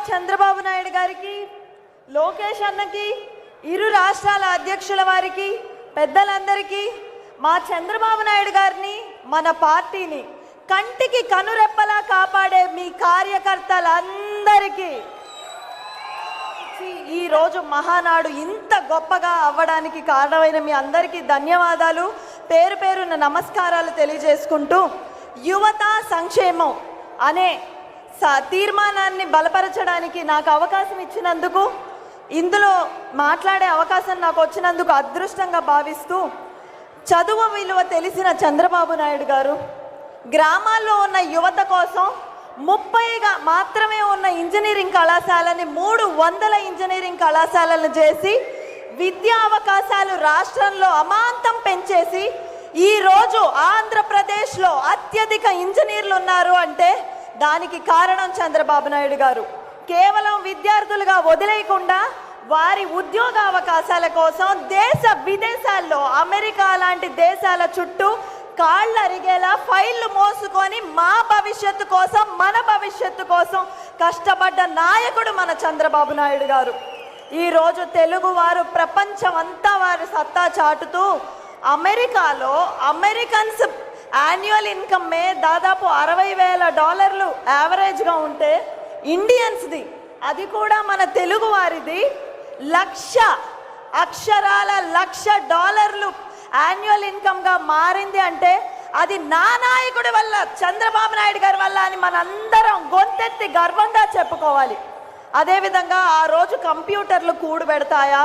చంద్రబాబు నాయుడు గారికి, లోకేష్ అన్నకి, ఇరు రాష్ట్రాల అధ్యక్షుల వారికి, పెద్దలందరికీ, మా చంద్రబాబు నాయుడు గారిని, మన పార్టీని కంటికి కనురెప్పలా కాపాడే మీ కార్యకర్తలందరికీ ఈరోజు మహానాడు ఇంత గొప్పగా అవ్వడానికి కారణమైన మీ అందరికీ ధన్యవాదాలు, పేరు పేరున నమస్కారాలు తెలియజేసుకుంటూ, యువత సంక్షేమం అనే తీర్మానాన్ని బలపరచడానికి నాకు అవకాశం ఇచ్చినందుకు, ఇందులో మాట్లాడే అవకాశం నాకు వచ్చినందుకు అదృష్టంగా భావిస్తూ, చదువు విలువ తెలిసిన చంద్రబాబు నాయుడు గారు గ్రామాల్లో ఉన్న యువత కోసం 30గా మాత్రమే ఉన్న ఇంజనీరింగ్ కళాశాలని 300 ఇంజనీరింగ్ కళాశాలను చేసి విద్యా అవకాశాలు రాష్ట్రంలో అమాంతం పెంచేసి ఈరోజు ఆంధ్రప్రదేశ్లో అత్యధిక ఇంజనీర్లు ఉన్నారు అంటే దానికి కారణం చంద్రబాబు నాయుడు గారు. కేవలం విద్యార్థులుగా వదిలేయకుండా వారి ఉద్యోగ అవకాశాల కోసం దేశ విదేశాల్లో అమెరికా లాంటి దేశాల చుట్టూ కాళ్ళు అరిగేలా ఫైళ్లు మోసుకొని మా భవిష్యత్తు కోసం, మన భవిష్యత్తు కోసం కష్టపడ్డ నాయకుడు మన చంద్రబాబు నాయుడు గారు. ఈరోజు తెలుగు వారు ప్రపంచం అంతా వారి సత్తా చాటుతూ అమెరికాలో అమెరికన్స్ యాన్యువల్ ఇన్కమ్మే దాదాపు $60,000 యావరేజ్గా ఉంటే ఇండియన్స్ది, అది కూడా మన తెలుగు వారిది $1,00,000 యాన్యువల్ ఇన్కమ్గా మారింది అంటే అది నా నాయకుడి వల్ల, చంద్రబాబు నాయుడు గారి వల్ల అని మనందరం గొంతెత్తి గర్వంగా చెప్పుకోవాలి. అదేవిధంగా ఆ రోజు కంప్యూటర్లు కూడబెడతాయా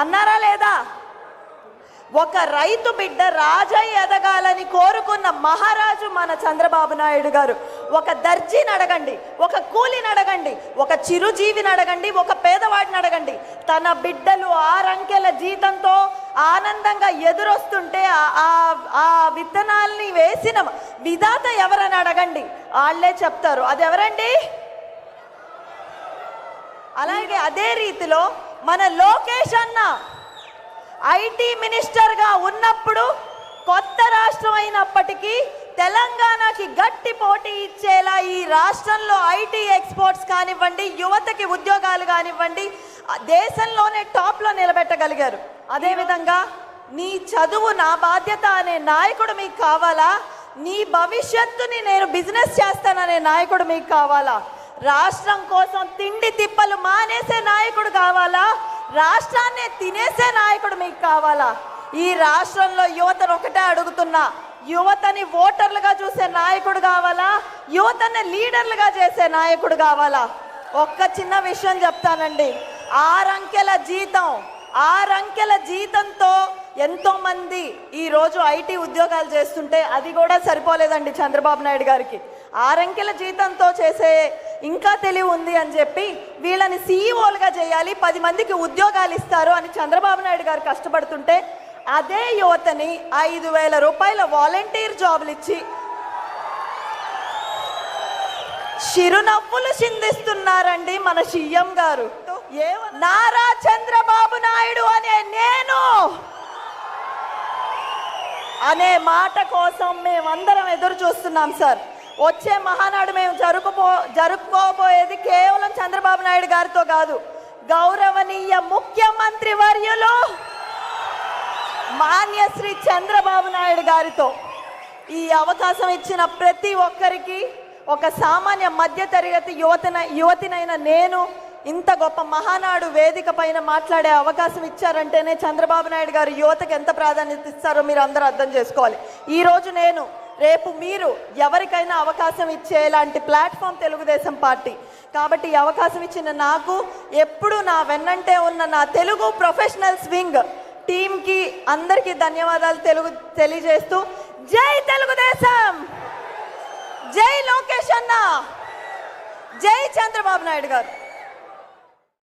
అన్నారా లేదా? ఒక రైతు బిడ్డ రాజై ఎదగాలని కోరుకున్న మహారాజు మన చంద్రబాబు నాయుడు గారు. ఒక దర్జీని అడగండి, ఒక కూలిని అడగండి, ఒక చిరుజీవిని అడగండి, ఒక పేదవాడిని అడగండి, తన బిడ్డలు 6 అంకెల జీతంతో ఆనందంగా ఎదురొస్తుంటే ఆ విత్తనాల్ని వేసిన విధాత ఎవరని అడగండి, వాళ్ళే చెప్తారు అది ఎవరండి. అలాగే అదే రీతిలో మన లోకేష్ అన్న ఐటీ మినిస్టర్గా ఉన్నప్పుడు కొత్త రాష్ట్రం అయినప్పటికీ తెలంగాణకి గట్టి పోటీ ఇచ్చేలా ఈ రాష్ట్రంలో ఐటీ ఎక్స్పోర్ట్స్ కానివ్వండి, యువతకి ఉద్యోగాలు కానివ్వండి, దేశంలోనే టాప్లో నిలబెట్టగలిగారు. అదేవిధంగా నీ చదువు నా బాధ్యత అనే నాయకుడు మీకు కావాలా? నీ భవిష్యత్తుని నేను బిజినెస్ చేస్తాననే నాయకుడు మీకు కావాలా? రాష్ట్రం కోసం తిండి తిప్పలు మానేసే నాయకుడు కావాలా? రాష్ట్రాన్ని తినేసే నాయకుడు మీకు కావాలా? ఈ రాష్ట్రంలో యువతను ఒకటే అడుగుతున్నా, యువతని ఓటర్లుగా చూసే నాయకుడు కావాలా? యువతని లీడర్లుగా చేసే నాయకుడు కావాలా? ఒక్క చిన్న విషయం చెప్తానండి. 6 అంకెల జీతంతో ఎంతోమంది ఈరోజు ఐటీ ఉద్యోగాలు చేస్తుంటే అది కూడా సరిపోలేదండి చంద్రబాబు నాయుడు గారికి. 6 అంకెల జీతంతో చేసే ఇంకా తెలివి ఉంది అని చెప్పి వీళ్ళని సీఈఓలుగా చేయాలి, 10 మందికి ఉద్యోగాలు ఇస్తారు అని చంద్రబాబు నాయుడు గారు కష్టపడుతుంటే అదే యువతని $5,000 వాలంటీర్ జాబులు ఇచ్చి చిరునవ్వులు చిందిస్తున్నారండి మన సీఎం గారు. నారా చంద్రబాబు నాయుడు అనే మాట కోసం మేమందరం ఎదురు చూస్తున్నాం సార్. వచ్చే మహానాడు మేము జరుపుకోబోయేది కేవలం చంద్రబాబు నాయుడు గారితో కాదు, గౌరవనీయ ముఖ్యమంత్రి వర్యులు మాన్యశ్రీ చంద్రబాబు నాయుడు గారితో. ఈ అవకాశం ఇచ్చిన ప్రతి ఒక్కరికి, ఒక సామాన్య మధ్యతరగతి యువతినైన నేను ఇంత గొప్ప మహానాడు వేదిక పైన మాట్లాడే అవకాశం ఇచ్చారంటేనే చంద్రబాబు నాయుడు గారు యువతకు ఎంత ప్రాధాన్యత ఇస్తారో మీరు అందరూ అర్థం చేసుకోవాలి. ఈరోజు నేను, రేపు మీరు ఎవరికైనా అవకాశం ఇచ్చేలాంటి ప్లాట్ఫామ్ తెలుగుదేశం పార్టీ. కాబట్టి ఈ అవకాశం ఇచ్చిన నాకు, ఎప్పుడు నా వెన్నంటే ఉన్న నా తెలుగు ప్రొఫెషనల్స్ వింగ్ టీంకి అందరికీ ధన్యవాదాలు తెలియజేస్తూ, జై తెలుగుదేశం, జై లోకేష్ అన్న, జై చంద్రబాబు నాయుడు గారు.